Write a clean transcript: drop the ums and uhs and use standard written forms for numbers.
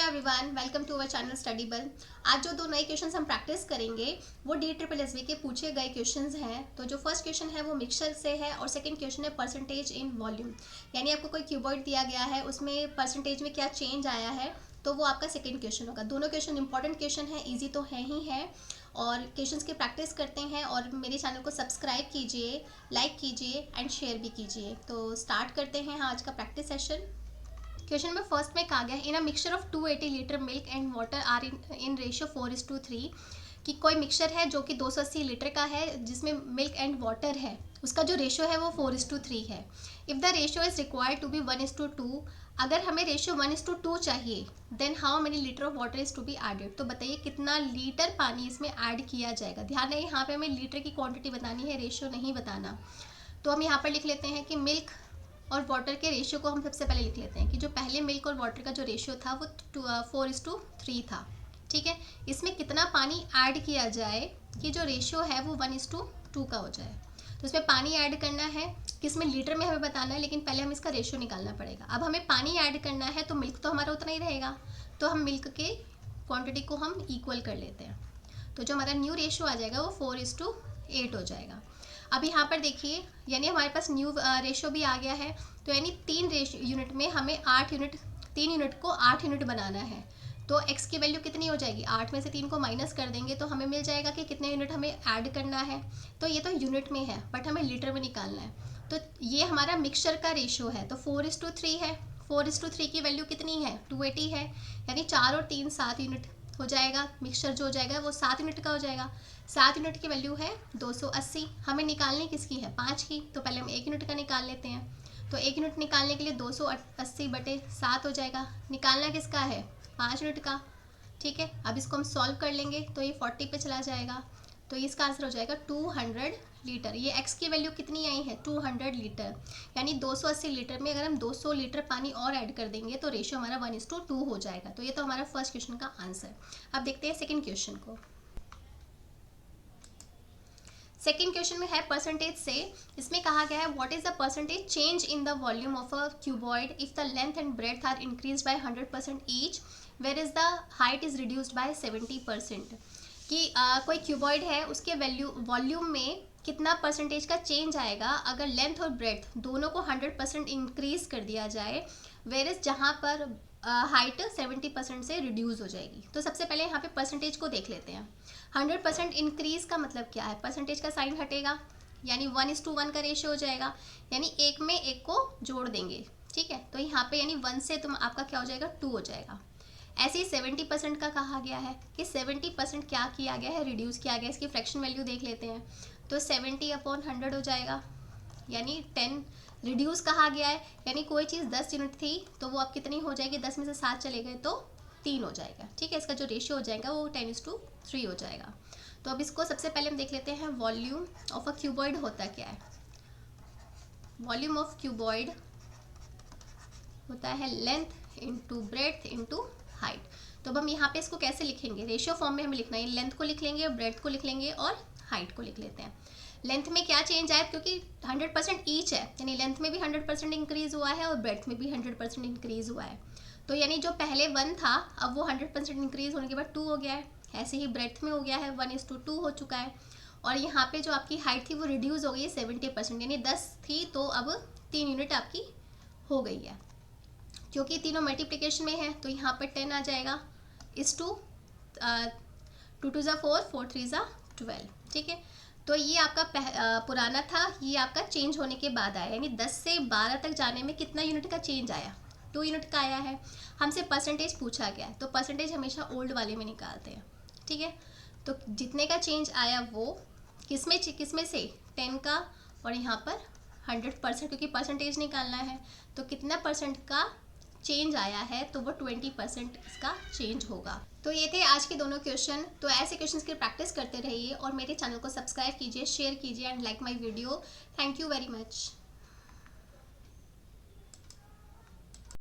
Everyone, welcome to our channel Studyble. आज जो दो नए क्वेश्चंस हम प्रैक्टिस करेंगे वो DSSB के पूछे गए क्वेश्चंस हैं। तो जो फर्स्ट क्वेश्चन है वो मिक्सचर से है और सेकंड क्वेश्चन है परसेंटेज इन वॉल्यूम। यानी आपको कोई क्यूबॉइड दिया गया है, उसमें परसेंटेज में क्या चेंज आया है, तो वो आपका सेकेंड क्वेश्चन होगा। दोनों क्वेश्चन इंपॉर्टेंट क्वेश्चन है, ईजी तो है ही है। और क्वेश्चंस की प्रैक्टिस करते हैं और मेरे चैनल को सब्सक्राइब कीजिए, लाइक कीजिए एंड शेयर भी कीजिए। तो स्टार्ट करते हैं आज का प्रैक्टिस सेशन। क्वेश्चन में फर्स्ट में कहा गया है in a mixture of 280 litres milk and water are in ratio 4:3 कि कोई मिक्सचर है जो कि 280 लीटर का है जिसमें मिल्क एंड वाटर है, उसका जो रेशियो है वो 4:3 है। If the ratio is required to be 1:2, अगर हमें रेशियो 1:2 चाहिए then how many litre of water is to be added. तो बताइए कितना लीटर पानी इसमें ऐड किया जाएगा। ध्यान रहे यहाँ पे हमें लीटर की क्वांटिटी बतानी है, रेशियो नहीं बताना। तो हम यहाँ पर लिख लेते हैं कि मिल्क और वाटर के रेशियो को हम सबसे पहले लिख लेते हैं कि जो पहले मिल्क और वाटर का जो रेशियो था वो 4:3 था। ठीक है, इसमें कितना पानी ऐड किया जाए कि जो रेशियो है वो 1:2 का हो जाए। तो इसमें पानी ऐड करना है, किसमें लीटर में हमें बताना है, लेकिन पहले हमें इसका रेशियो निकालना पड़ेगा। अब हमें पानी ऐड करना है तो मिल्क तो हमारा उतना ही रहेगा, तो हम मिल्क के क्वान्टिटी को हम इक्वल कर लेते हैं। तो जो हमारा न्यू रेशियो आ जाएगा वो 4:8 हो जाएगा। अब यहाँ पर देखिए, यानी हमारे पास न्यू रेशियो भी आ गया है। तो यानी 3 यूनिट में हमें 8 यूनिट, 3 यूनिट को 8 यूनिट बनाना है। तो x की वैल्यू कितनी हो जाएगी, 8 में से 3 को माइनस कर देंगे तो हमें मिल जाएगा कि कितने यूनिट हमें ऐड करना है। तो ये तो यूनिट में है बट हमें लीटर में निकालना है। तो ये हमारा मिक्सचर का रेशियो है, तो 4:3 है। 4:3 की वैल्यू कितनी है, 280 है। यानी 4 और 3 7 यूनिट हो जाएगा। मिक्सचर जो हो जाएगा वो 7 यूनिट का हो जाएगा। 7 यूनिट की वैल्यू है 280। हमें निकालनी किसकी है, 5 की। तो पहले हम 1 यूनिट का निकाल लेते हैं। तो 1 यूनिट निकालने के लिए 280/7 हो जाएगा। निकालना किसका है, 5 यूनिट का। ठीक है, अब इसको हम सॉल्व कर लेंगे तो ये 40 पे चला जाएगा। तो इसका आंसर हो जाएगा 200 लीटर। ये x की वैल्यू कितनी आई है, 200 लीटर। यानी 280 लीटर में अगर हम 200 लीटर पानी और ऐड कर देंगे तो रेशियो हमारा 1:2 हो जाएगा। तो ये तो हमारा फर्स्ट क्वेश्चन का आंसर। अब देखते हैं सेकंड क्वेश्चन को। सेकेंड क्वेश्चन में है परसेंटेज से। इसमें कहा गया है what is the percentage change in the volume of a cuboid if the length and breadth are increase by 100% each, where is the height is reduced by 70%। कि कोई क्यूबॉइड है उसके वॉल्यूम में कितना परसेंटेज का चेंज आएगा अगर length और ब्रेड्थ दोनों को 100% इंक्रीज कर दिया जाए, वेयर इज जहाँ पर हाइट 70% से रिड्यूस हो जाएगी। तो सबसे पहले यहाँ पे परसेंटेज को देख लेते हैं। 100% इंक्रीज का मतलब क्या है, परसेंटेज का साइन हटेगा यानी 1:1 का रेशियो हो जाएगा। यानी एक में एक को जोड़ देंगे। ठीक है, तो यहाँ पे यानी 1 से तुम आपका क्या हो जाएगा, 2 हो जाएगा। ऐसे ही 70% का कहा गया है कि 70% क्या किया गया है, रिड्यूस किया गया है। इसकी फ्रैक्शन वैल्यू देख लेते हैं। तो 70/100 हो जाएगा, यानी 10 रिड्यूस कहा गया है। यानी कोई चीज़ 10 यूनिट थी तो वो अब कितनी हो जाएगी, 10 में से 7 चले गए तो 3 हो जाएगा। ठीक है, इसका जो रेशियो हो जाएगा वो 10:3 हो जाएगा। तो अब इसको सबसे पहले हम देख लेते हैं वॉल्यूम ऑफ अ क्यूबॉइड होता क्या है। वॉल्यूम ऑफ क्यूबॉइड होता है length into breadth into height. तो अब हम यहाँ पे इसको कैसे लिखेंगे, रेशियो फॉर्म में हमें लिखना है। लेंथ को लिख लेंगे, ब्रेड्थ को लिख लेंगे और हाइट को लिख लेते हैं। लेंथ में क्या चेंज आया, क्योंकि 100% ईच है यानी लेंथ में भी 100% इंक्रीज हुआ है और ब्रेड्थ में भी 100% इंक्रीज हुआ है। तो यानी जो पहले 1 था अब वो 100% इंक्रीज होने के बाद 2 हो गया है। ऐसे ही ब्रेड्थ में हो गया है, 1:2 हो चुका है। और यहाँ पे जो आपकी हाइट थी वो रिड्यूस हो गई है 70%, यानी 10 थी तो अब 3 यूनिट आपकी हो गई है। क्योंकि तीनों मल्टीप्लिकेशन में है तो यहाँ पर 10 आ जाएगा इस 2 2 2 4 4 3 12। ठीक है, तो ये आपका पुराना था, ये आपका चेंज होने के बाद आया। यानी 10 से 12 तक जाने में कितना यूनिट का चेंज आया, 2 यूनिट का आया है। हमसे परसेंटेज पूछा गया है तो परसेंटेज हमेशा ओल्ड वाले में निकालते हैं। ठीक है, तो जितने का चेंज आया वो किसमें से 10 का, और यहाँ पर 100% क्योंकि परसेंटेज निकालना है। तो कितना परसेंट का चेंज आया है, तो वो 20% इसका चेंज होगा। तो ये थे आज के दोनों क्वेश्चन। तो ऐसे क्वेश्चंस की प्रैक्टिस करते रहिए और मेरे चैनल को सब्सक्राइब कीजिए, शेयर कीजिए and like my video. Thank you very much.